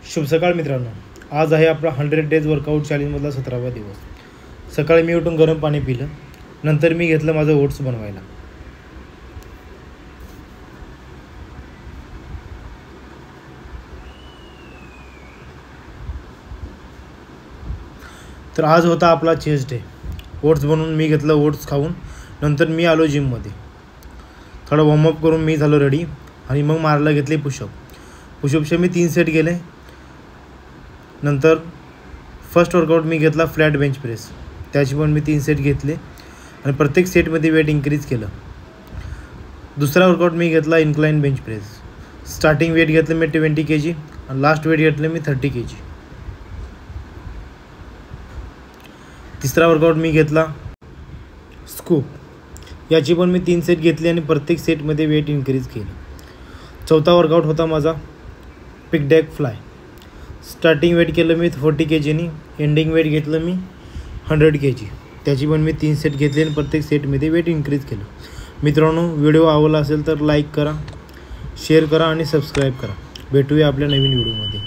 शुभ सकाळ मित्रांनो, आज आहे आपला 100 डेज वर्कआउट चॅलेंजमधला 17वा दिवस। सकाळी मी उठून गरम पाणी पिलं, नंतर मी घेतलं माझं ओट्स बनवायला। तर आज होता आपला चेस्ट डे। ओट्स बनवून मी घेतलं, ओट्स खाऊन नंतर मी आलो जिममध्ये। थोडं वॉर्मअप करून मी झालो रेडी आणि मग मारायला घेतले पुशअप। पुशअपचे मी 3 सेट केले। नंतर फर्स्ट वर्कआउट मी घेतला फ्लॅट बेंच प्रेस, त्याची पण मी 3 सेट घेतले आणि प्रत्येक सेटमध्ये वेट इन्क्रीज केलं। दुसरा वर्कआउट मी घेतला incline bench press. Starting weight घेतलं मी 20 kg आणि लास्ट वेट घेतलं मी 30 kg। तिसरा वर्कआउट मी घेतला स्कूप, याची पण मी 3 सेट घेतले आणि प्रत्येक सेटमध्ये वेट इन्क्रीज केलं। चौथा वर्कआउट होता माझा पिक डेक फ्लाय। स्टार्टिंग वेट केलं मी 40 kg नी, एंडिंग वेट घेतलं मी 100 kg, त्याची पण मी 3 सेट घेतले आणि प्रत्येक सेटमध्ये वेट इन्क्रीज केलं। मित्रांनो, व्हिडिओ आवडला असेल तर लाईक करा, शेअर करा आणि सबस्क्राईब करा। भेटूया आपल्या नवीन व्हिडिओमध्ये।